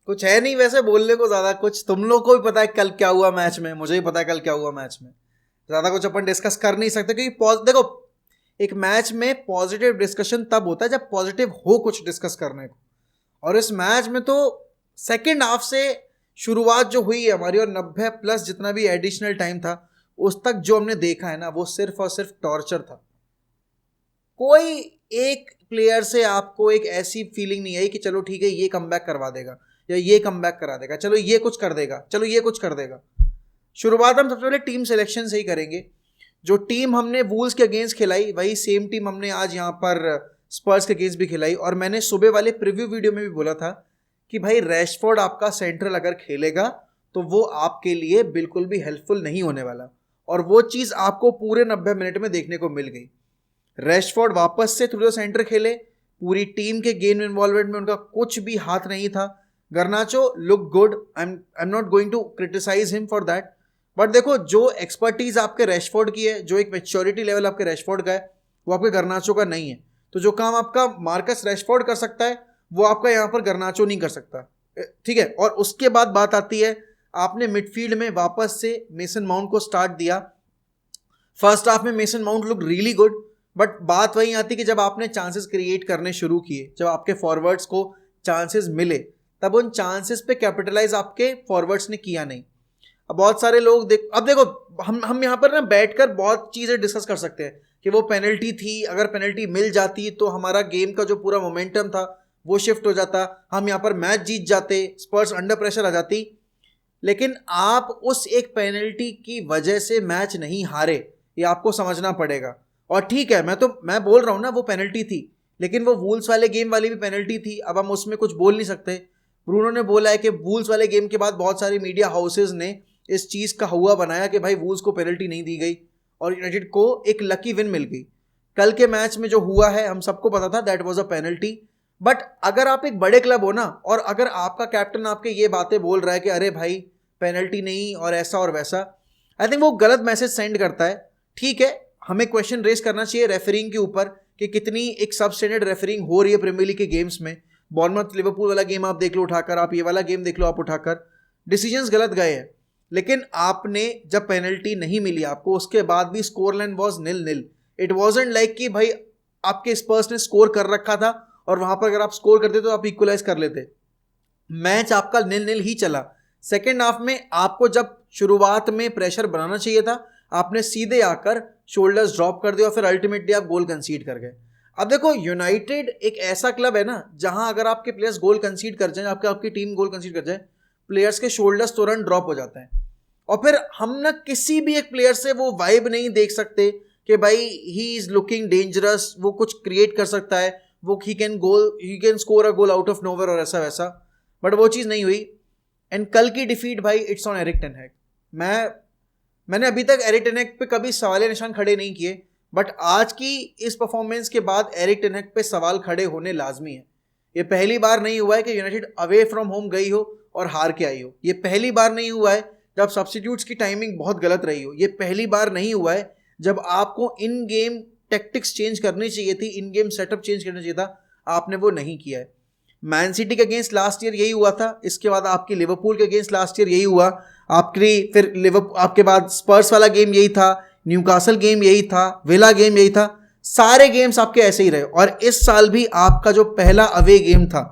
कुछ है नहीं वैसे बोलने को ज्यादा कुछ, तुम लोग को भी पता है कल क्या हुआ मैच में, मुझे भी पता है कल क्या हुआ मैच में, ज्यादा कुछ अपन डिस्कस कर नहीं सकते क्योंकि देखो एक मैच में पॉजिटिव डिस्कशन तब होता है जब पॉजिटिव हो कुछ डिस्कस करने को, और इस मैच में तो सेकेंड हाफ से शुरुआत जो हुई है हमारी और 90 प्लस जितना भी एडिशनल टाइम था उस तक जो हमने देखा है ना वो सिर्फ और सिर्फ टॉर्चर था। कोई एक प्लेयर से आपको एक ऐसी फीलिंग नहीं आई कि चलो ठीक है ये कमबैक करवा देगा या ये कमबैक करा देगा, चलो ये कुछ कर देगा, चलो ये कुछ कर देगा। शुरुआत हम सबसे पहले टीम सिलेक्शन से ही करेंगे। जो टीम हमने वूल्स के अगेंस्ट खिलाई वही सेम टीम हमने आज यहाँ पर स्पर्स के अगेंस्ट भी खिलाई, और मैंने सुबह वाले प्रीव्यू वीडियो में भी बोला था कि भाई रैशफोर्ड आपका सेंट्रल अगर खेलेगा तो वो आपके लिए बिल्कुल भी हेल्पफुल नहीं होने वाला, और वो चीज़ आपको पूरे 90 मिनट में देखने को मिल गई। रैशफोर्ड वापस से थ्रू द सेंटर खेले, पूरी टीम के गेम इन्वॉल्वमेंट में उनका कुछ भी हाथ नहीं था। Garnacho look good, I am not going to criticise him for that, but देखो जो एक्सपर्टीज आपके रैशफोर्ड की है, जो एक मैच्योरिटी लेवल आपके रैशफोर्ड का है वो आपके गर्नाचो का नहीं है। तो जो काम आपका मार्कस रैशफोर्ड कर सकता है वो आपका यहाँ पर गर्नाचो नहीं कर सकता, ठीक है। और उसके बाद बात आती है आपने मिडफील्ड में वापस से मेसन माउंट को स्टार्ट दिया। फर्स्ट हाफ में mason mount look really good, but बात वहीं आती कि जब आपने चांसेस क्रिएट करने शुरू किए, जब आपके फॉरवर्ड्स को चांसेस मिले, तब उन चांसेस पे कैपिटलाइज आपके फॉरवर्ड्स ने किया नहीं। अब बहुत सारे लोग अब देखो हम यहाँ पर ना बैठकर बहुत चीज़ें डिस्कस कर सकते हैं कि वो पेनल्टी थी, अगर पेनल्टी मिल जाती तो हमारा गेम का जो पूरा मोमेंटम था वो शिफ्ट हो जाता, हम यहाँ पर मैच जीत जाते, स्पर्स अंडर प्रेशर आ जाती। लेकिन आप उस एक पेनल्टी की वजह से मैच नहीं हारे, ये आपको समझना पड़ेगा। और ठीक है मैं बोल रहा हूँ ना वो पेनल्टी थी, लेकिन वो वूल्स वाले गेम वाली भी पेनल्टी थी, अब हम उसमें कुछ बोल नहीं सकते। ब्रूनो ने बोला है कि वूल्स वाले गेम के बाद बहुत सारी मीडिया हाउसेज ने इस चीज़ का हुआ बनाया कि भाई वूल्स को पेनल्टी नहीं दी गई और यूनाइटेड को एक लकी विन मिल गई। कल के मैच में जो हुआ है हम सबको पता था that was a penalty, but अगर आप एक बड़े क्लब हो ना और अगर आपका कैप्टन आपके ये बातें बोल रहा है कि अरे भाई पेनल्टी नहीं और ऐसा और वैसा, आई थिंक वो गलत मैसेज सेंड करता है। ठीक है, हमें क्वेश्चन रेस करना चाहिए रेफरिंग के ऊपर कि कितनी एक सब स्टैंडर्ड रेफरिंग हो रही है प्रीमियर लीग के गेम्स में। बॉर्नमथ लिवरपूल वाला गेम आप देख लो उठाकर, आप ये वाला गेम देख लो आप उठाकर, डिसीजंस गलत गए हैं। लेकिन आपने जब पेनल्टी नहीं मिली आपको उसके बाद भी score line was 0-0। It wasn't like कि भाई आपके स्पर्स ने स्कोर कर रखा था और वहां पर अगर आप स्कोर करते तो आप इक्वलाइज कर लेते। मैच आपका 0-0 ही चला। सेकेंड हाफ में आपको जब शुरुआत में प्रेशर बनाना चाहिए था आपने सीधे आकर शोल्डर्स ड्रॉप कर दिया और फिर अल्टीमेटली आप गोल कंसीड कर गए। अब देखो यूनाइटेड एक ऐसा क्लब है ना जहां अगर आपके प्लेयर्स गोल कंसीड कर जाए, आपकी टीम गोल कंसीड कर जाए, प्लेयर्स के शोल्डर्स तुरंत ड्रॉप हो जाते हैं और फिर हम ना किसी भी एक प्लेयर से वो वाइब नहीं देख सकते कि भाई ही इज लुकिंग डेंजरस, वो कुछ क्रिएट कर सकता है, वो he can score a goal out of nowhere और ऐसा वैसा, बट वो चीज़ नहीं हुई। एंड कल की डिफीट भाई इट्स ऑन एरिक टेन हैग। मैंने अभी तक एरिक टेन हैग पे कभी सवाल निशान खड़े नहीं किए, बट आज की इस परफॉर्मेंस के बाद एरिक टेन हैग पे सवाल खड़े होने लाजमी है। ये पहली बार नहीं हुआ है कि यूनाइटेड अवे फ्रॉम होम गई हो और हार के आई हो, ये पहली बार नहीं हुआ है जब सब्स्टिट्यूट्स की टाइमिंग बहुत गलत रही हो, ये पहली बार नहीं हुआ है जब आपको इन गेम टैक्टिक्स चेंज करनी चाहिए थी, इन गेम सेटअप चेंज करना चाहिए था, आपने वो नहीं किया है। मैन सिटी के अगेंस्ट लास्ट ईयर यही हुआ था, इसके बाद आपकी लिवरपूल के अगेंस्ट लास्ट ईयर यही हुआ, आपके बाद स्पर्स वाला गेम यही था, न्यूकासल गेम यही था, विला गेम यही था, सारे गेम्स आपके ऐसे ही रहे। और इस साल भी आपका जो पहला अवे गेम था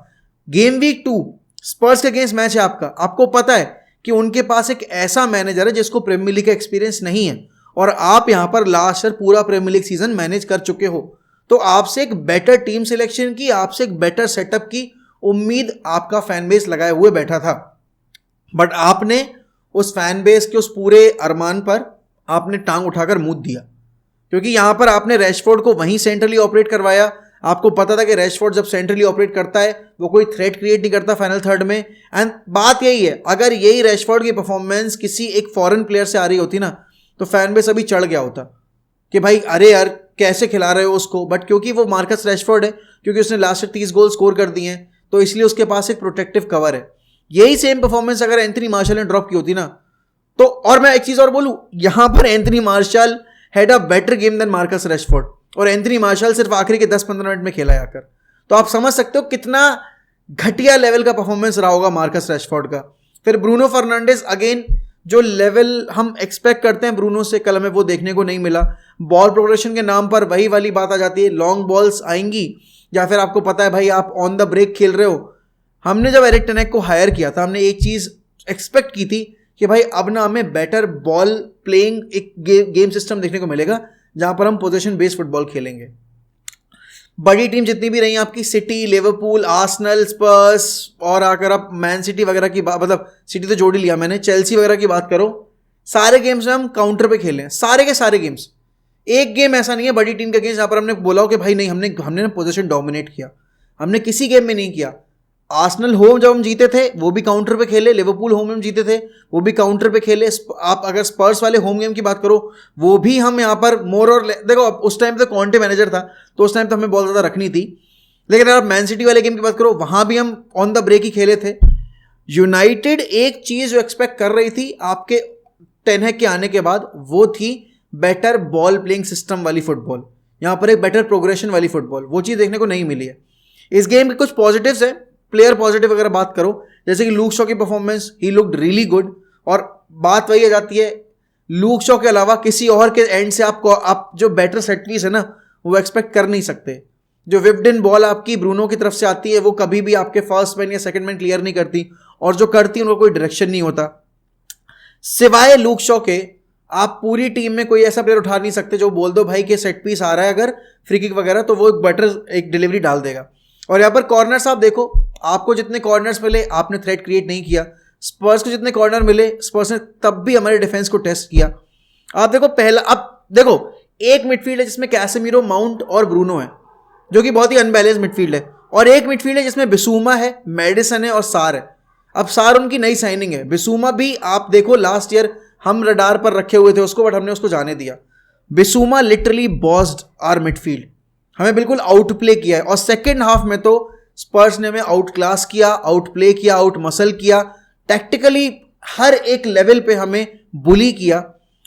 गेम वीक 2 स्पर्स के अगेंस्ट मैच है आपका, आपको पता है कि उनके पास एक ऐसा मैनेजर है जिसको प्रीमियर लीग का एक्सपीरियंस नहीं है और आप यहां पर लास्ट ईयर पूरा प्रीमियर लीग सीजन मैनेज कर चुके हो, तो आपसे एक बेटर टीम सिलेक्शन की, आपसे एक बेटर सेटअप की उम्मीद आपका फैन बेस लगाए हुए बैठा था। बट आपने उस फैन बेस के उस पूरे अरमान पर आपने टांग उठाकर मूद दिया, क्योंकि यहां पर आपने रैशफोर्ड को वहीं सेंट्रली ऑपरेट करवाया। आपको पता था कि रैशफोर्ड जब सेंट्रली ऑपरेट करता है वो कोई थ्रेट क्रिएट नहीं करता फाइनल थर्ड में। एंड बात यही है, अगर यही रैशफोर्ड की परफॉर्मेंस किसी एक फॉरेन प्लेयर से आ रही होती ना तो फैन बेस अभी चढ़ गया होता कि भाई अरे यार कैसे खिला रहे हो उसको, बट क्योंकि वो मार्कस रैशफोर्ड है, क्योंकि उसने लास्ट 30 गोल स्कोर कर दिए हैं, तो इसलिए उसके पास एक प्रोटेक्टिव कवर है। यही सेम परफॉर्मेंस अगर एंथनी मार्शल ने ड्रॉप की होती ना तो, और मैं एक चीज और बोलूं, यहां पर Anthony Martial had a better game than Marcus Rashford और एंथनी मार्शल सिर्फ आखिरी के 10-15 मिनट में खेला आकर, तो आप समझ सकते हो कितना घटिया लेवल का परफॉर्मेंस रहा होगा मार्कस रैशफोर्ड का। फिर ब्रूनो फर्नांडिस, अगेन जो लेवल हम एक्सपेक्ट करते हैं ब्रूनो से, कल हमें वो देखने को नहीं मिला। बॉल प्रोग्रेशन के नाम पर वही वाली बात आ जाती है, लॉन्ग बॉल्स आएंगी या फिर आपको पता है भाई आप ऑन द ब्रेक खेल रहे हो। हमने जब एरिक टेन हैग को हायर किया था, हमने एक चीज़ एक्सपेक्ट की थी कि भाई अब ना हमें बेटर बॉल प्लेइंग एक गेम सिस्टम देखने को मिलेगा जहां पर हम पोजीशन बेस्ड फुटबॉल खेलेंगे। बड़ी टीम जितनी भी रही आपकी, सिटी, लिवरपूल, आर्सेनल, स्पर्स और अगर आप मैन सिटी वगैरह की बात, मतलब सिटी तो जोड़ ही लिया मैंने, चेल्सी वगैरह की बात करो, सारे गेम्स में हम काउंटर पे खेले हैं, सारे के सारे गेम्स। एक गेम ऐसा नहीं है बड़ी टीम के गेम्स जहां पर हमने बोला हो कि भाई नहीं हमने ना पोजीशन डोमिनेट किया, हमने किसी गेम में नहीं किया। आर्सेनल होम जब हम जीते थे वो भी काउंटर पे खेले, लिवरपूल होम में हम जीते थे वो भी काउंटर पे खेले। आप अगर स्पर्स वाले होम गेम की बात करो वो भी हम यहाँ पर मोर और देखो उस टाइम तो कॉन्टे मैनेजर था तो उस टाइम तो हमें बहुत ज़्यादा रखनी थी, लेकिन अगर आप मैन सिटी वाले गेम की बात करो वहाँ भी हम ऑन द ब्रेक ही खेले थे। यूनाइटेड एक चीज़ जो एक्सपेक्ट कर रही थी आपके टेन हैग के आने के बाद वो थी बेटर बॉल प्लेइंग सिस्टम वाली फुटबॉल, यहाँ पर एक बेटर प्रोग्रेशन वाली फुटबॉल, वो चीज़ देखने को नहीं मिली है। इस गेम के कुछ पॉजिटिव्स हैं, प्लेयर पॉजिटिव अगर बात करो जैसे कि लूक शॉ की performance, he looked really good. और बात वही आ जाती है लूक शॉ के अलावा किसी और के एंड से आप जो बेटर सेट पीस है ना वो एक्सपेक्ट कर नहीं सकते। जो विप्ड इन बॉल आपकी ब्रूनो की तरफ से आती है वो कभी भी आपके फर्स्ट मैन या सेकंड मैन क्लियर नहीं करती, और जो करती है उनको कोई डायरेक्शन नहीं होता। सिवाय लूक शॉ के आप पूरी टीम में कोई ऐसा प्लेयर उठा नहीं सकते जो बोल दो भाई कि सेट पीस आ रहा है अगर फ्री किक वगैरह तो वो एक बेटर एक डिलीवरी डाल देगा। और यहाँ पर कॉर्नर्स आप देखो, आपको जितने कॉर्नर्स मिले आपने थ्रेट क्रिएट नहीं किया, स्पर्स को जितने कॉर्नर मिले स्पर्स ने तब भी हमारे डिफेंस को टेस्ट किया। आप देखो पहला, अब देखो एक मिडफील्ड है जिसमें कैसेमीरो, माउंट और ब्रूनो है जो कि बहुत ही अनबैलेंस मिडफील्ड है, और एक मिडफील्ड है जिसमें बिसूमा है, मेडिसन है और सार है। अब सार उनकी नई साइनिंग है, बिसूमा भी आप देखो लास्ट ईयर हम रडार पर रखे हुए थे उसको बट हमने उसको जाने दिया। बिसूमा लिटरली बॉस्ड आर मिडफील्ड, हमें बिल्कुल आउट प्ले किया है। और सेकेंड हाफ में तो स्पर्स ने हमें आउट क्लास किया, आउट प्ले किया, आउट मसल किया, टैक्टिकली हर एक लेवल पे हमें बुली किया।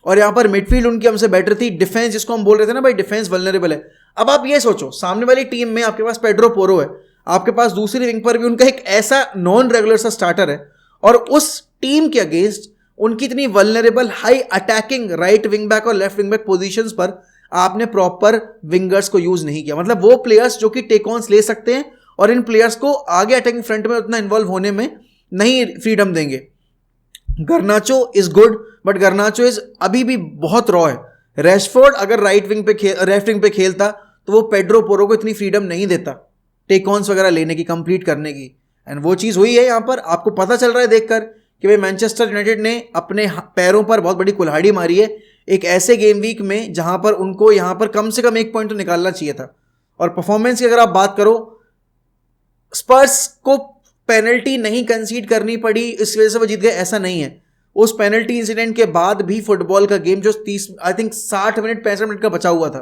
और यहाँ पर मिडफील्ड उनकी हमसे बेटर थी, डिफेंस जिसको हम बोल रहे थे ना भाई डिफेंस वल्नरेबल है। अब आप ये सोचो सामने वाली टीम में आपके पास पेड्रो पोरो है, आपके पास दूसरी विंग पर भी उनका एक ऐसा नॉन रेगुलर सा स्टार्टर है, और उस टीम के अगेंस्ट उनकी इतनी vulnerable high attacking right wing back और लेफ्ट विंग बैक पोजीशंस पर आपने प्रॉपर विंगर्स को यूज नहीं किया। मतलब वो प्लेयर्स जो कि टेक ऑन्स ले सकते हैं और इन प्लेयर्स को आगे अटैकिंग फ्रंट में उतना इन्वॉल्व होने में नहीं फ्रीडम देंगे। गर्नाचो इज गुड बट गर्नाचो इज अभी भी बहुत रॉ है। रैशफोर्ड अगर राइट विंग पे खेलता तो वो पेड्रो पोरो को इतनी फ्रीडम नहीं देता टेक ऑन्स वगैरह लेने की, कंप्लीट करने की। एंड वो चीज़ हुई है यहाँ पर, आपको पता चल रहा है देखकर कि भाई मैनचेस्टर यूनाइटेड ने अपने पैरों पर बहुत बड़ी कुल्हाड़ी मारी है एक ऐसे गेम वीक में जहां पर उनको यहां पर कम से कम एक पॉइंट तो निकालना चाहिए था। और परफॉर्मेंस की अगर आप बात करो, स्पर्स को पेनल्टी नहीं कंसीड करनी पड़ी इस वजह से वो जीत गए ऐसा नहीं है। उस पेनल्टी इंसिडेंट के बाद भी फुटबॉल का गेम जो 60 मिनट 65 मिनट का बचा हुआ था,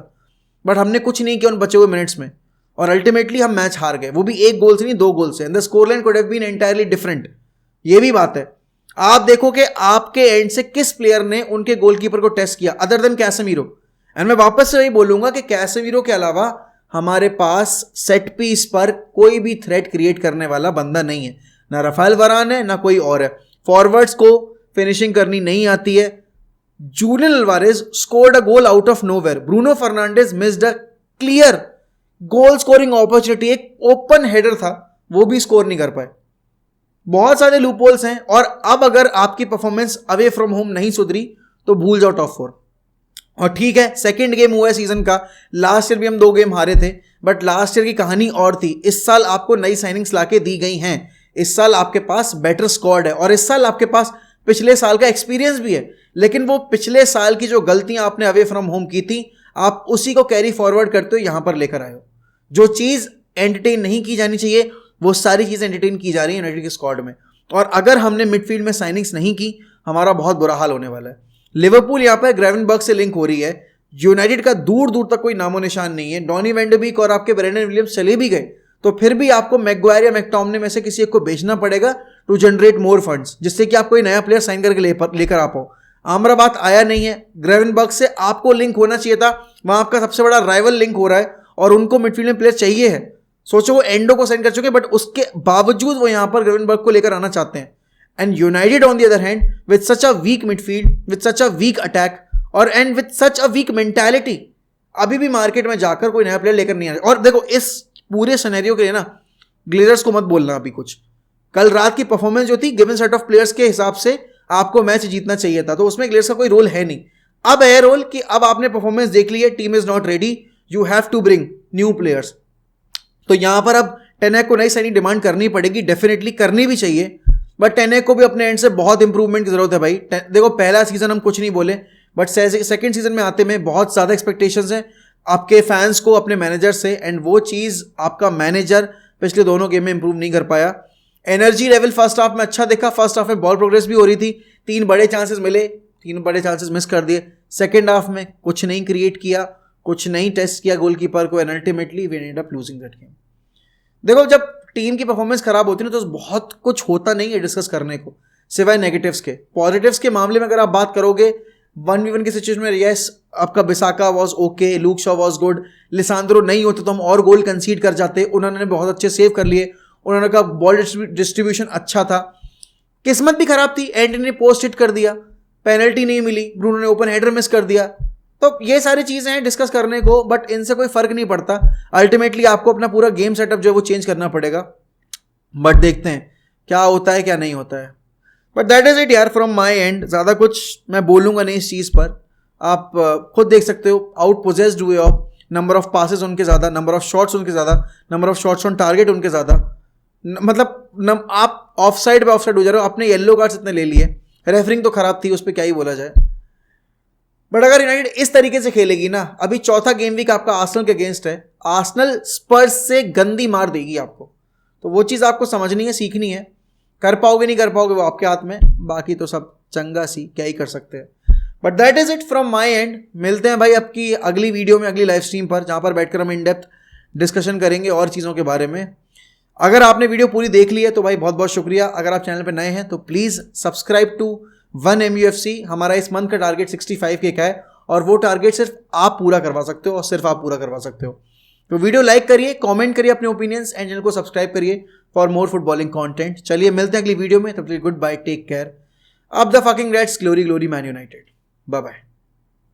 बट हमने कुछ नहीं किया उन बचे हुए मिनट्स में, और अल्टीमेटली हम मैच हार गए, वो भी एक गोल से नहीं 2 गोल से। And the score line could have been entirely different, ये भी बात है। आप देखो कि आपके एंड से किस प्लेयर ने उनके गोलकीपर को टेस्ट किया अदर देन कैसेमीरो। एंड मैं वापस से वही बोलूंगा कि कैसेमीरो के अलावा हमारे पास सेट पीस पर कोई भी थ्रेट क्रिएट करने वाला बंदा नहीं है, ना राफेल वरान है ना कोई और है। फॉरवर्ड्स को फिनिशिंग करनी नहीं आती है। Julian Alvarez scored a goal out of nowhere, Bruno Fernandes missed a clear goal scoring opportunity, एक ओपन हेडर था वो भी स्कोर नहीं कर पाए। बहुत सारे लूपहोल्स हैं, और अब अगर आपकी परफॉर्मेंस अवे फ्रॉम होम नहीं सुधरी तो भूल जाओ टॉप 4। और ठीक है सेकंड गेम हुआ है सीजन का, लास्ट ईयर भी हम 2 गेम हारे थे, बट लास्ट ईयर की कहानी और थी। इस साल आपको नई साइनिंग्स लाके दी गई हैं, इस साल आपके पास बेटर स्क्वाड है, और इस साल आपके पास पिछले साल का एक्सपीरियंस भी है। लेकिन वो पिछले साल की जो गलतियां आपने अवे फ्रॉम होम की थी आप उसी को कैरी फॉरवर्ड करते हो यहां पर लेकर आए हो। जो चीज एंटरटेन नहीं की जानी चाहिए वो सारी चीजें एंटरटेन की जा रही है यूनाइटेड के स्क्वाड में। और अगर हमने मिडफील्ड में साइनिंग्स नहीं की हमारा बहुत बुरा हाल होने वाला है। लिवरपूल यहाँ पर ग्रेवनबर्ग से लिंक हो रही है, यूनाइटेड का दूर दूर तक कोई नामो निशान नहीं है। डॉनी वैन डे बीक और आपके ब्रेंडन विलियम्स चले भी गए तो फिर भी आपको मैगवायर या मैकटॉमने में से किसी एक को बेचना पड़ेगा टू जनरेट मोर फंड्स, जिससे कि आप कोई नया प्लेयर साइन करके लेकर आ पाओ। आमराबाद आया नहीं है, ग्रेवनबर्ग से आपको लिंक होना चाहिए था, वहां आपका सबसे बड़ा राइवल लिंक हो रहा है और उनको मिडफील्ड में प्लेयर चाहिए है। सोचो वो एंडो को साइन कर चुके, बट उसके बावजूद वो यहां पर ग्रेवेनबर्ग को लेकर आना चाहते हैं. And United on the other hand with such a weak midfield, with such a weak attack और and with such a weak mentality, अभी भी मार्केट में जाकर कोई नया प्लेयर लेकर नहीं आया. और देखो इस पूरे सिनेरियो के लिए ना ग्लेजर्स को मत बोलना अभी कुछ. कल रात की परफॉर्मेंस जो थी गिवन सेट ऑफ प्लेयर्स के हिसाब से आपको मैच जीतना चाहिए था, तो उसमें ग्लेजर्स का कोई रोल है नहीं. अब है रोल कि अब आपने परफॉर्मेंस देख ली है, team is not ready, you have to bring new players. तो यहां पर अब टेनेक को नई साइनिंग डिमांड करनी पड़ेगी, डेफिनेटली करनी भी चाहिए. बट टेनेक को भी अपने एंड से बहुत इंप्रूवमेंट की जरूरत है भाई. देखो पहला सीजन हम कुछ नहीं बोले, बट सेकंड सीजन में आते में बहुत ज्यादा एक्सपेक्टेशंस हैं आपके फैंस को अपने मैनेजर से, एंड वो चीज आपका मैनेजर पिछले दोनों गेम में इंप्रूव नहीं कर पाया. एनर्जी लेवल फर्स्ट हाफ में अच्छा देखा, फर्स्ट हाफ में बॉल प्रोग्रेस भी हो रही थी, 3 बड़े चांसेस मिले, 3 बड़े चांसेस मिस कर दिए. सेकेंड हाफ में कुछ नहीं क्रिएट किया, कुछ नहीं टेस्ट किया गोलकीपर को, and ultimately we end up losing that game. देखो जब टीम की परफॉर्मेंस खराब होती है ना तो बहुत कुछ होता नहीं है डिस्कस करने को सिवाय नेगेटिव्स के. पॉजिटिव्स के मामले में अगर आप बात करोगे 1v1 की सिचुएशन में, यस आपका बिसाका was okay, Luke Shaw was good, लिसांद्रो नहीं होते तो हम और गोल कंसीड कर जाते. उन्होंने बहुत अच्छे सेव कर लिए, उन्होंने कहा बॉल डिस्ट्रीब्यूशन अच्छा था. किस्मत भी खराब थी, एंड ने पोस्ट हिट कर दिया, पेनल्टी नहीं मिली, ब्रूनो ने ओपन हेडर मिस कर दिया. तो ये सारी चीजें हैं डिस्कस करने को, बट इनसे कोई फर्क नहीं पड़ता. अल्टीमेटली आपको अपना पूरा गेम सेटअप जो है वो चेंज करना पड़ेगा. बट देखते हैं क्या होता है क्या नहीं होता है. बट दैट इज इट यार फ्रॉम माई एंड. ज़्यादा कुछ मैं बोलूँगा नहीं इस चीज़ पर, आप खुद देख सकते हो. आउट पोजेस्ड हुए आप, नंबर ऑफ पासेस उनके ज़्यादा, नंबर ऑफ शॉट्स उनके ज़्यादा, number of shots on target उनके ज़्यादा. मतलब आप ऑफ साइड पे ऑफ साइड हो जा रहे हो. आपने येलो कार्ड्स इतने ले लिए, रेफरिंग तो खराब थी, उस पर क्या ही बोला जाए. बट अगर यूनाइटेड इस तरीके से खेलेगी ना, अभी चौथा गेम वीक आपका आर्सेनल के अगेंस्ट है, आर्सेनल स्पर्स से गंदी मार देगी आपको. तो वो चीज़ आपको समझनी है, सीखनी है. कर पाओगे नहीं कर पाओगे वो आपके हाथ में, बाकी तो सब चंगा सी क्या ही कर सकते हैं. But that is it from my and. मिलते हैं भाई आपकी अगली वीडियो में, अगली लाइव स्ट्रीम पर, जहाँ पर बैठकर हम इन डेप्थ डिस्कशन करेंगे और चीज़ों के बारे में. अगर आपने वीडियो पूरी देख ली है तो भाई बहुत बहुत शुक्रिया. अगर आप चैनल पर नए हैं तो प्लीज़ सब्सक्राइब टू 1MUFC. हमारा इस मंथ का टारगेट 65 के का है, और वो टारगेट सिर्फ आप पूरा करवा सकते हो, और सिर्फ आप पूरा करवा सकते हो. तो वीडियो लाइक करिए, कमेंट करिए अपने ओपिनियंस, एंड चैनल को सब्सक्राइब करिए फॉर मोर फुटबॉलिंग कंटेंट. चलिए मिलते हैं अगली वीडियो में, तब तक goodbye, take care. Up the fucking Reds, glory glory Man United. Bye bye.